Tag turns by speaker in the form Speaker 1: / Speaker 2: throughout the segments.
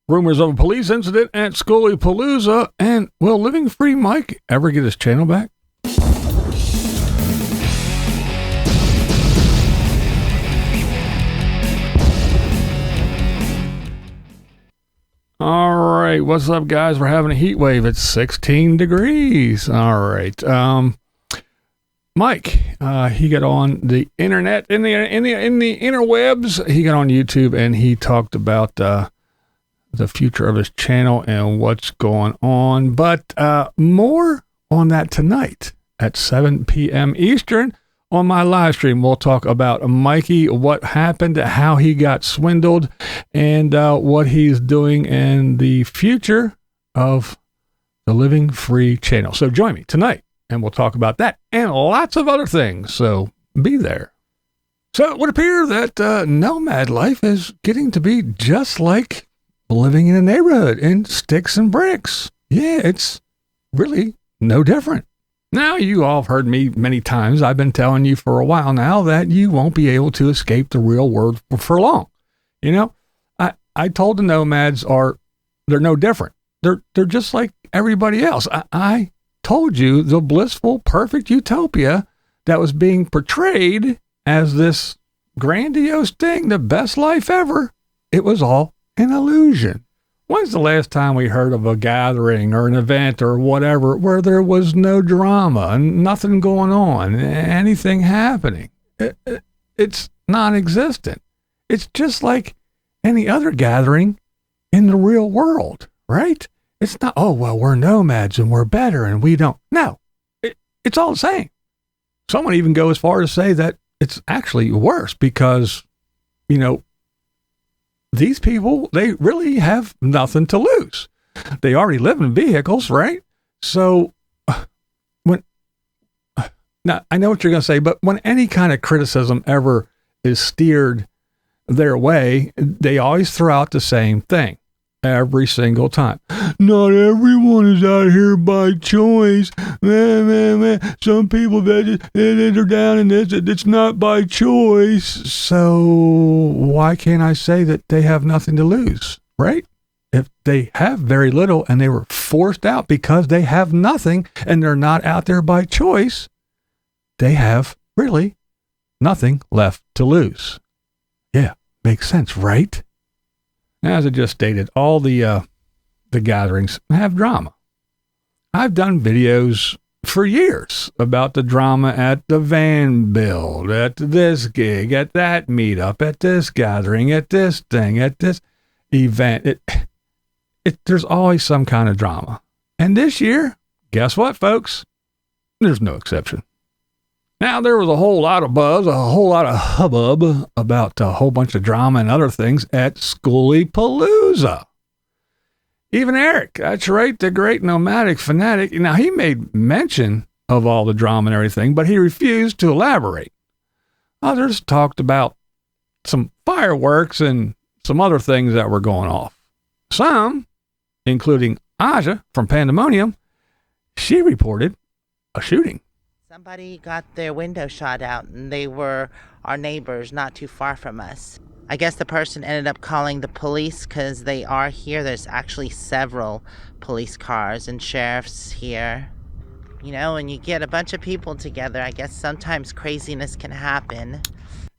Speaker 1: Rumors of a police incident at Skooliepalooza, and will Living Free Mike ever get his channel back? All right, what's up, guys? We're having a heat wave. It's 16 degrees. All right. Mike, he got on the internet, in the interwebs. He got on YouTube and he talked about the future of his channel and what's going on. But more on that tonight at 7 p.m. Eastern on my live stream. We'll talk about Mikey, what happened, how he got swindled, and what he's doing in the future of the Living Free channel. So join me tonight, and we'll talk about that and lots of other things. So be there. So it would appear that Nomad life is getting to be just like living in a neighborhood in sticks and bricks. Yeah, it's really no different. Now, you all have heard me many times. I've been telling you for a while now that you won't be able to escape the real world for long. You know, I told the nomads they're no different. They're just like everybody else. I told you the blissful, perfect utopia that was being portrayed as this grandiose thing, the best life ever. It was all an illusion. When's the last time we heard of a gathering or an event or whatever where there was no drama and nothing going on, anything happening? It's non-existent. It's just like any other gathering in the real world, right? It's not, oh, well, we're nomads and we're better and we don't. No, it's all the same. Someone even go as far as say that it's actually worse because, you know, these people, they really have nothing to lose. They already live in vehicles, right? So now I know what you're going to say, but when any kind of criticism ever is steered their way, they always throw out the same thing every single time. Not everyone is out here by choice. Some people, they're down in this. It's not by choice. So why can't I say that they have nothing to lose, right? If they have very little and they were forced out because they have nothing and they're not out there by choice, they have really nothing left to lose. Yeah, makes sense, right? As I just stated, all the gatherings have drama. I've done videos for years about the drama at the van build, at this gig, at that meetup, at this gathering, at this thing, at this event. There's always some kind of drama. And this year, guess what, folks? There's no exception. Now, there was a whole lot of buzz, a whole lot of hubbub about a whole bunch of drama and other things at Schooliepalooza. Even Eric, that's right, the great Nomadic Fanatic. Now, he made mention of all the drama and everything, but he refused to elaborate. Others talked about some fireworks and some other things that were going off. Some, including Ausia from Panda Monium, she reported a shooting.
Speaker 2: Somebody got their window shot out, and they were our neighbors not too far from us. I guess the person ended up calling the police because they are here. There's actually several police cars and sheriffs here. You know, when you get a bunch of people together, I guess sometimes craziness can happen.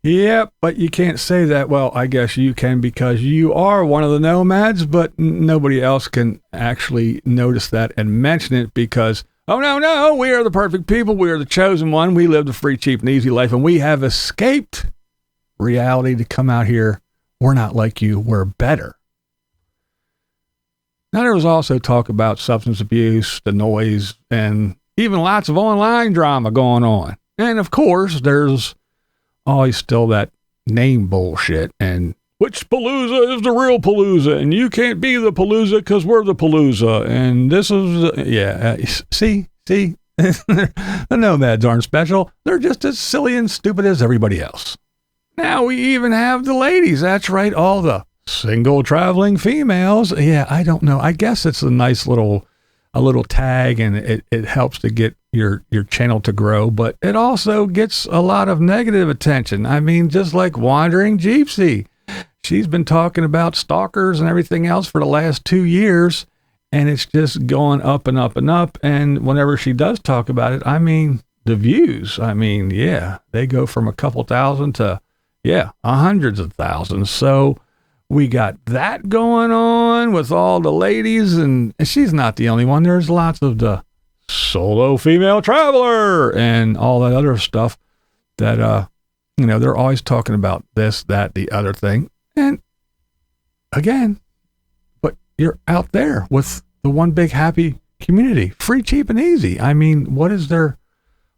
Speaker 1: Yeah, but you can't say that. Well, I guess you can because you are one of the nomads, but nobody else can actually notice that and mention it because, oh, no, we are the perfect people. We are the chosen one. We live the free, cheap, and easy life, and we have escaped reality to come out here. We're not like you. We're better. Now, there was also talk about substance abuse, the noise, and even lots of online drama going on. And, of course, there's always still that name bullshit and which palooza is the real palooza and you can't be the palooza because we're the palooza and this is see the nomads aren't special. They're just as silly and stupid as everybody else. Now we even have the ladies. That's right, all the single traveling females. Yeah, I don't know, I guess it's a nice little tag and it helps to get your channel to grow, but it also gets a lot of negative attention. I mean, just like Wandering Gypsy. she's been talking about stalkers and everything else for the last 2 years, and it's just going up and up and up. And whenever she does talk about it, I mean, the views, I mean, yeah, they go from a couple thousand to, yeah, hundreds of thousands. So we got that going on with all the ladies, and she's not the only one. There's lots of the solo female traveler and all that other stuff that, they're always talking about this, that, the other thing. And again, but you're out there with the one big happy community, free, cheap, and easy. I mean, what is there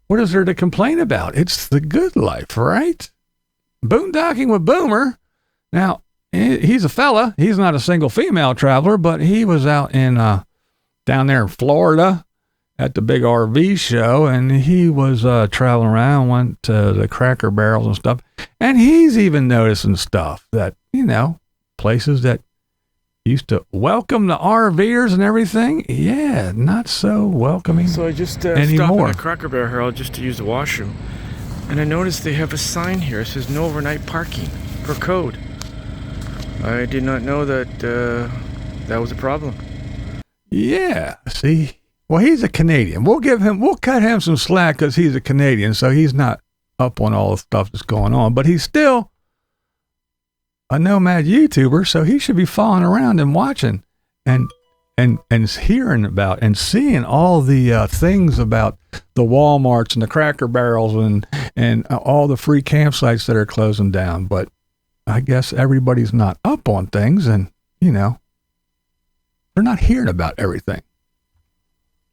Speaker 1: to complain about? It's the good life, right? Boondocking with Boomer. Now, he's a fella. He's not a single female traveler, but he was out in down there in Florida at the big RV show, and he was traveling around, went to the Cracker Barrels and stuff, and he's even noticing stuff that, places that used to welcome the RVers and everything, yeah, not so welcoming.
Speaker 3: So I just
Speaker 1: anymore.
Speaker 3: stopped at a Cracker Barrel Herald just to use the washroom, and I noticed they have a sign here. It says no overnight parking per code. I did not know that that was a problem.
Speaker 1: Yeah, see, well, he's a Canadian. We'll cut him some slack because he's a Canadian, so he's not up on all the stuff that's going on, but he's still a Nomad YouTuber, so he should be following around and watching and hearing about and seeing all the things about the Walmarts and the Cracker Barrels and all the free campsites that are closing down. But I guess everybody's not up on things, and they're not hearing about everything.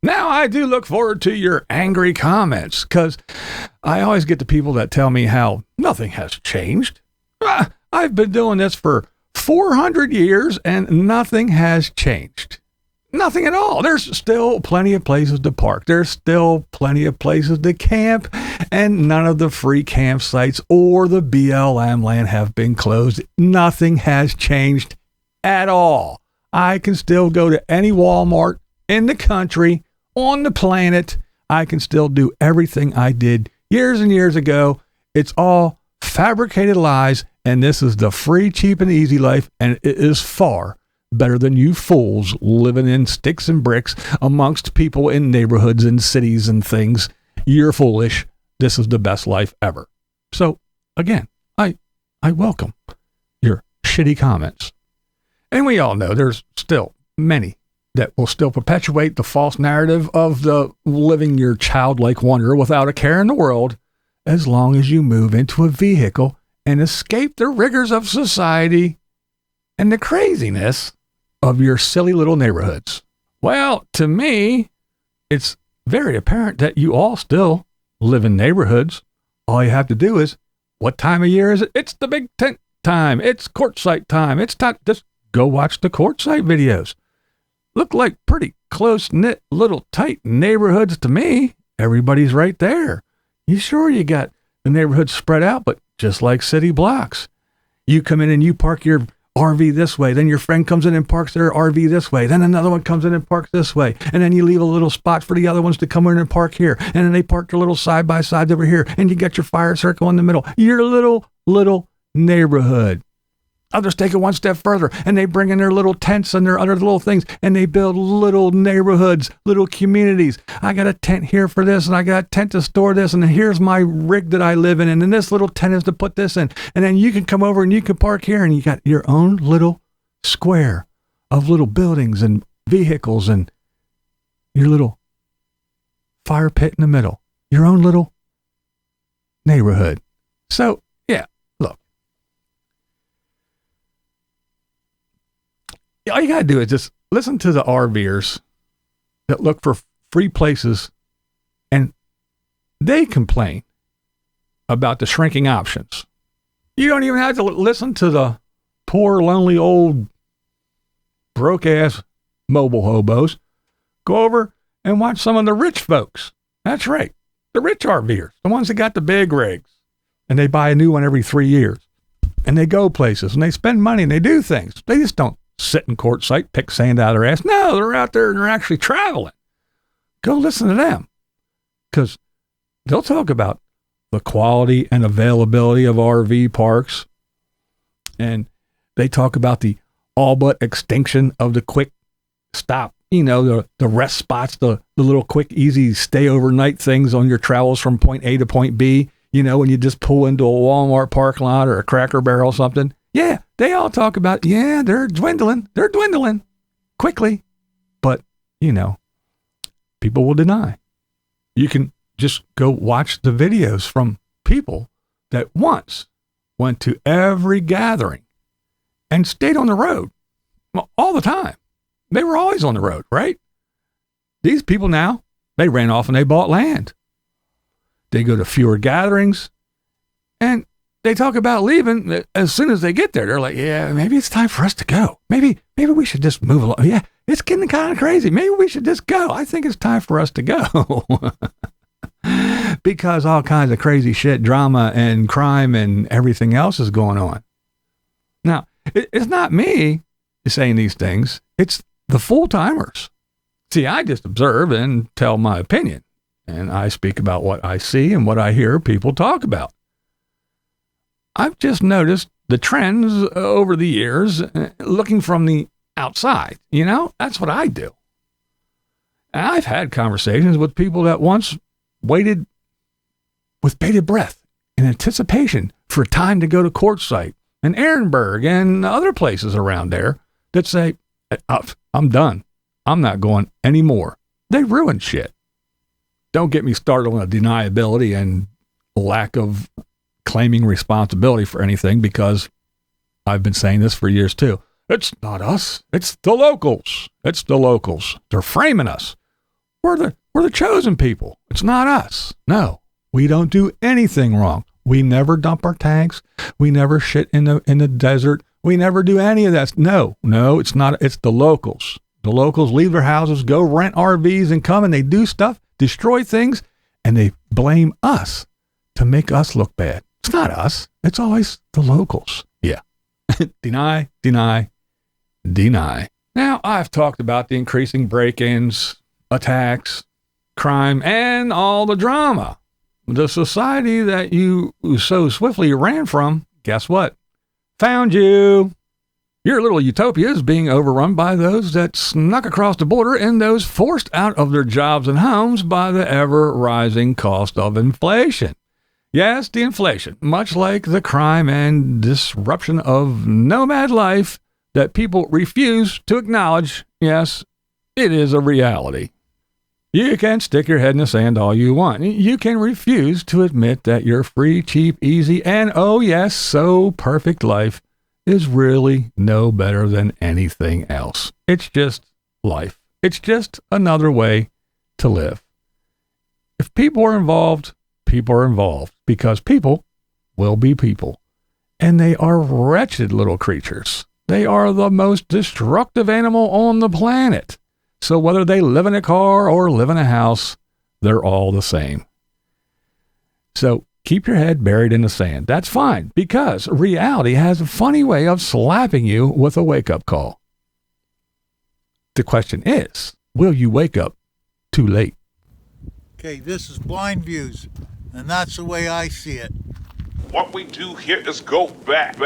Speaker 1: Now, I do look forward to your angry comments, because I always get the people that tell me how nothing has changed. I've been doing this for 400 years and nothing has changed. Nothing at all. There's still plenty of places to park. There's still plenty of places to camp, and none of the free campsites or the BLM land have been closed. Nothing has changed at all. I can still go to any Walmart in the country, on the planet. I can still do everything I did years and years ago. It's all fabricated lies, and this is the free, cheap, and easy life, and it is far better than you fools living in sticks and bricks amongst people in neighborhoods and cities and things. You're foolish. This is the best life ever. So, again, I welcome your shitty comments. And we all know there's still many that will still perpetuate the false narrative of the living your childlike wonder without a care in the world, as long as you move into a vehicle and escape the rigors of society and the craziness of your silly little neighborhoods. Well, to me, it's very apparent that you all still live in neighborhoods. All you have to do is, what time of year is it? It's the big tent time. It's quartzsite time. It's time. Just go watch the quartzsite videos. Look like pretty close-knit little tight neighborhoods to me. Everybody's right there. You sure you got the neighborhood spread out, but just like city blocks. You come in and you park your RV this way, then your friend comes in and parks their RV this way, then another one comes in and parks this way, and then you leave a little spot for the other ones to come in and park here, and then they park their little side-by-sides over here, and you get your fire circle in the middle. Your little neighborhood. Others take it one step further, and they bring in their little tents and their other little things, and they build little neighborhoods, little communities. I got a tent here for this, and I got a tent to store this, and here's my rig that I live in, and then this little tent is to put this in. And then you can come over and you can park here, and you got your own little square of little buildings and vehicles and your little fire pit in the middle. Your own little neighborhood. So, yeah, look. All you got to do is just listen to the RVers that look for free places, and they complain about the shrinking options. You don't even have to listen to the poor, lonely, old, broke-ass mobile hobos. Go over and watch some of the rich folks. That's right. The rich RVers, the ones that got the big rigs, and they buy a new one every 3 years, and they go places, and they spend money, and they do things. They just don't sit in quartzsite, pick sand out of their ass. No, they're out there and they're actually traveling. Go listen to them, because they'll talk about the quality and availability of RV parks and They talk about the all but extinction of the quick stop, the rest spots, the little quick, easy stay overnight things on your travels from point A to point B, when you just pull into a Walmart parking lot or a Cracker Barrel or something. Yeah, they all talk about, they're dwindling. They're dwindling quickly. But, people will deny. You can just go watch the videos from people that once went to every gathering and stayed on the road all the time. They were always on the road, right? These people now, they ran off and they bought land. They go to fewer gatherings and they talk about leaving. As soon as they get there, they're like, yeah, maybe it's time for us to go. Maybe we should just move along. Yeah, it's getting kind of crazy. Maybe we should just go. I think it's time for us to go. Because all kinds of crazy shit, drama and crime and everything else is going on. Now, it's not me saying these things. It's the full-timers. See, I just observe and tell my opinion. And I speak about what I see and what I hear people talk about. I've just noticed the trends over the years, looking from the outside. That's what I do. And I've had conversations with people that once waited with bated breath in anticipation for time to go to Quartzsite and Ehrenberg and other places around there that say, I'm done. I'm not going anymore. They ruin shit. Don't get me started on the deniability and lack of claiming responsibility for anything, because I've been saying this for years too. It's not us. It's the locals. It's the locals. They're framing us. We're the chosen people. It's not us. No, we don't do anything wrong. We never dump our tanks. We never shit in the desert. We never do any of that. No, it's not. It's the locals. The locals leave their houses, go rent RVs and come and they do stuff, destroy things, and they blame us to make us look bad. It's not us. It's always the locals. Yeah. Deny. Now, I've talked about the increasing break-ins, attacks, crime, and all the drama. The society that you so swiftly ran from, guess what? Found you. Your little utopia is being overrun by those that snuck across the border and those forced out of their jobs and homes by the ever-rising cost of inflation. Yes, the inflation, much like the crime and disruption of nomad life that people refuse to acknowledge. Yes, it is a reality. You can stick your head in the sand all you want. You can refuse to admit that your free, cheap, easy, and oh yes, so perfect life is really no better than anything else. It's just life. It's just another way to live. If people are involved because people will be people. And they are wretched little creatures. They are the most destructive animal on the planet. So whether they live in a car or live in a house, they're all the same. So keep your head buried in the sand. That's fine, because reality has a funny way of slapping you with a wake-up call. The question is, will you wake up too late?
Speaker 4: Okay, this is BlindViews, and that's the way I see it.
Speaker 5: What we do here is go back.